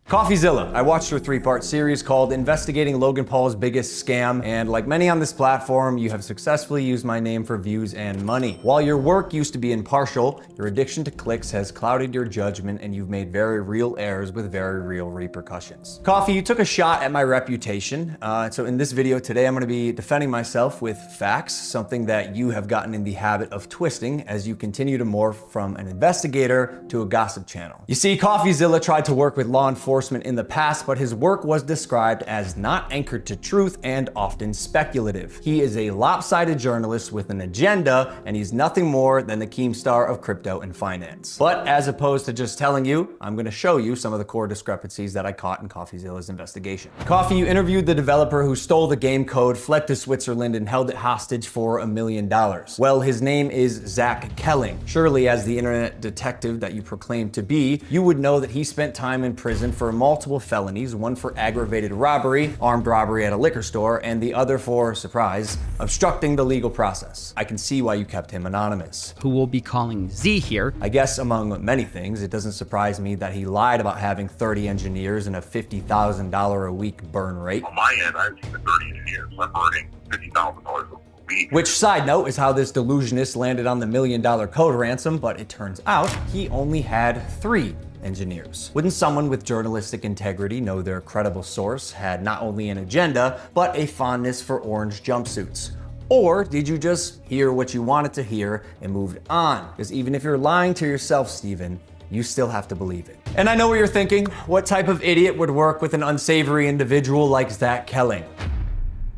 Coffeezilla. I watched her 3-part series called Investigating Logan Paul's Biggest Scam, and like many on this platform, you have successfully used my name for views and money. While your work used to be impartial, your addiction to clicks has clouded your judgment and you've made very real errors with very real repercussions. Coffee, you took a shot at my reputation. So in this video today, I'm gonna be defending myself with facts, something that you have gotten in the habit of twisting as you continue to morph from an investigator to a gossip channel. You see, Coffeezilla tried to work with law enforcement in the past, but his work was described as not anchored to truth and often speculative. He is a lopsided journalist with an agenda, and he's nothing more than the Keemstar of crypto and finance. But as opposed to just telling you, I'm gonna show you some of the core discrepancies that I caught in Coffeezilla's investigation. Coffee, you interviewed the developer who stole the game code, fled to Switzerland, and held it hostage for $1 million. Well, his name is Zach Kelling. Surely, as the internet detective that you proclaim to be, you would know that he spent time in prison for multiple felonies, one for aggravated robbery, armed robbery at a liquor store, and the other for, surprise, obstructing the legal process. I can see why you kept him anonymous. Who we'll be calling Z here. I guess among many things, it doesn't surprise me that he lied about having 30 engineers and a $50,000 a week burn rate. On my end, I have 30 engineers. I'm burning $50,000 a week. Which, side note, is how this delusionist landed on the $1 million code ransom, but it turns out he only had 3 engineers. Wouldn't someone with journalistic integrity know their credible source had not only an agenda, but a fondness for orange jumpsuits? Or did you just hear what you wanted to hear and moved on? Because even if you're lying to yourself, Steven, you still have to believe it. And I know what you're thinking. What type of idiot would work with an unsavory individual like Zach Kelling?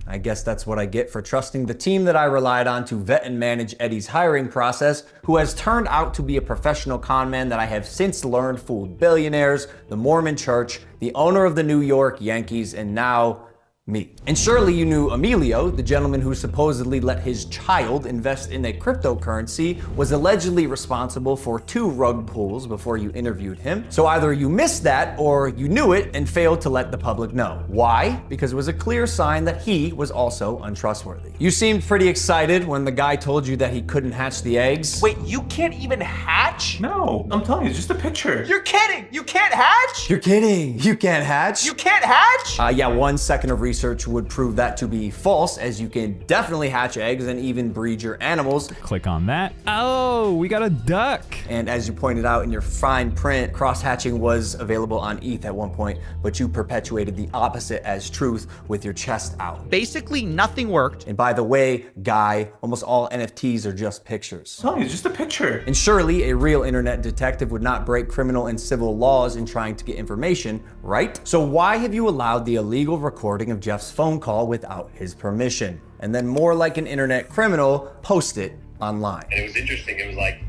I guess that's what I get for trusting the team that I relied on to vet and manage Eddie's hiring process, who has turned out to be a professional con man that I have since learned fooled billionaires, the Mormon Church, the owner of the New York Yankees, and now me. And surely you knew Emilio, the gentleman who supposedly let his child invest in a cryptocurrency, was allegedly responsible for 2 rug pulls before you interviewed him. So either you missed that or you knew it and failed to let the public know. Why? Because it was a clear sign that he was also untrustworthy. You seemed pretty excited when the guy told you that he couldn't hatch the eggs. Wait, you can't even hatch? No, I'm telling you, it's just a picture. You're kidding! You can't hatch? You're kidding. You can't hatch? You can't hatch? Yeah, 1 second of research would prove that to be false, as you can definitely hatch eggs and even breed your animals. Click on that. Oh, we got a duck. And as you pointed out in your fine print, cross-hatching was available on ETH at one point, but you perpetuated the opposite as truth with your chest out. Basically, nothing worked. And by the way, guy, almost all NFTs are just pictures. I'm telling you, it's just a picture. And surely a real internet detective would not break criminal and civil laws in trying to get information, right? So why have you allowed the illegal recording of Jeff's phone call without his permission? And then more like an internet criminal, post it online. And it was interesting. It was like,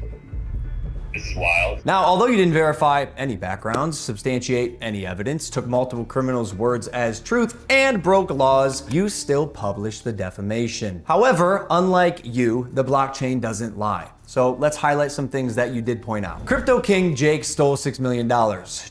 this is wild. Now, although you didn't verify any backgrounds, substantiate any evidence, took multiple criminals' words as truth, and broke laws, you still published the defamation. However, unlike you, the blockchain doesn't lie. So let's highlight some things that you did point out. Crypto King Jake stole $6 million.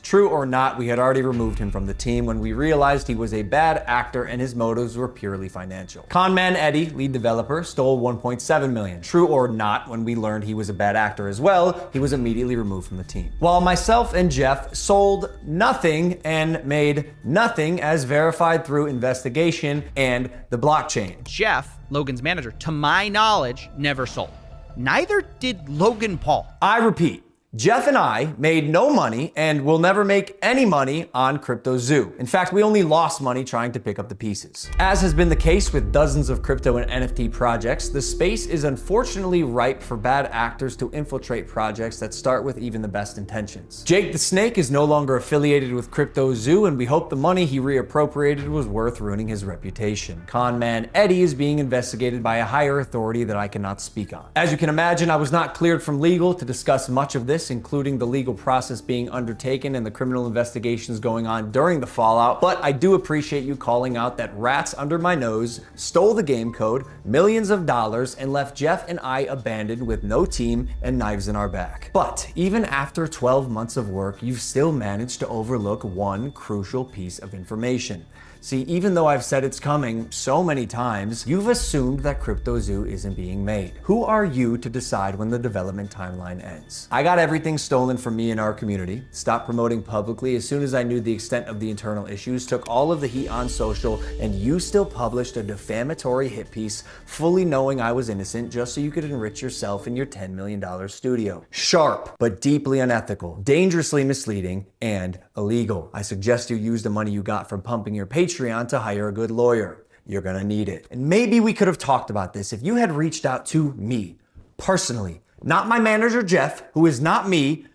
True or not, we had already removed him from the team when we realized he was a bad actor and his motives were purely financial. Conman Eddie, lead developer, stole $1.7 million. True or not, when we learned he was a bad actor as well, he was immediately removed from the team. While myself and Jeff sold nothing and made nothing as verified through investigation and the blockchain. Jeff, Logan's manager, to my knowledge, never sold. Neither did Logan Paul. I repeat, Jeff and I made no money and will never make any money on Crypto Zoo. In fact, we only lost money trying to pick up the pieces. As has been the case with dozens of crypto and NFT projects, the space is unfortunately ripe for bad actors to infiltrate projects that start with even the best intentions. Jake the Snake is no longer affiliated with Crypto Zoo, and we hope the money he reappropriated was worth ruining his reputation. Conman Eddie is being investigated by a higher authority that I cannot speak on. As you can imagine, I was not cleared from legal to discuss much of this, including the legal process being undertaken and the criminal investigations going on during the fallout, but I do appreciate you calling out that rats under my nose stole the game code, millions of dollars, and left Jeff and I abandoned with no team and knives in our back. But even after 12 months of work, you've still managed to overlook one crucial piece of information. See, even though I've said it's coming so many times, you've assumed that Crypto Zoo isn't being made. Who are you to decide when the development timeline ends? I got every everything stolen from me in our community, stopped promoting publicly as soon as I knew the extent of the internal issues, took all of the heat on social, and you still published a defamatory hit piece fully knowing I was innocent just so you could enrich yourself in your $10 million studio. Sharp, but deeply unethical, dangerously misleading, and illegal. I suggest you use the money you got from pumping your Patreon to hire a good lawyer. You're gonna need it. And maybe we could have talked about this if you had reached out to me, personally. Not my manager, Jeff, who is not me,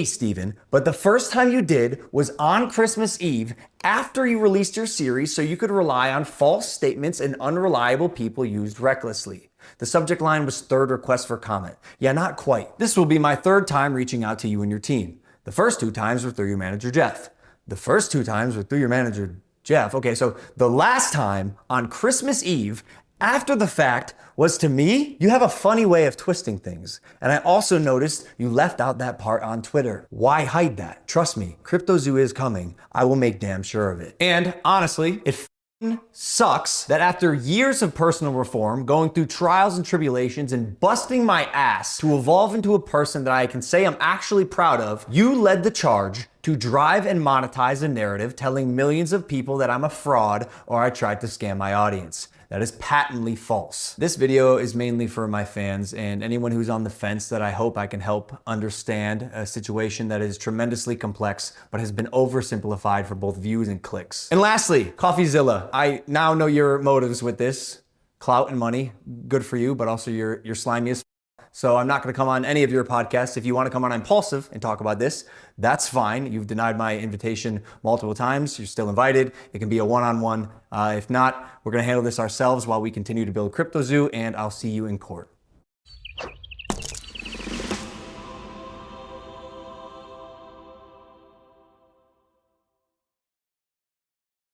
Steven, but the first time you did was on Christmas Eve after you released your series so you could rely on false statements and unreliable people used recklessly. The subject line was third request for comment. Yeah, not quite. This will be my third time reaching out to you and your team. The first 2 times were through your manager, Jeff. The first 2 times were through your manager, Jeff. Okay, so the last time on Christmas Eve, after the fact, was to me. You have a funny way of twisting things. And I also noticed you left out that part on Twitter. Why hide that? Trust me, CryptoZoo is coming. I will make damn sure of it. And honestly, it sucks that after years of personal reform, going through trials and tribulations and busting my ass to evolve into a person that I can say I'm actually proud of, you led the charge to drive and monetize a narrative telling millions of people that I'm a fraud or I tried to scam my audience. That is patently false. This video is mainly for my fans and anyone who's on the fence that I hope I can help understand a situation that is tremendously complex but has been oversimplified for both views and clicks. And lastly, Coffeezilla. I now know your motives with this. Clout and money, good for you, but also you're slimy as f. So I'm not gonna come on any of your podcasts. If you wanna come on Impulsive and talk about this, that's fine. You've denied my invitation multiple times. You're still invited. It can be a one-on-one. If not, we're gonna handle this ourselves while we continue to build CryptoZoo, and I'll see you in court.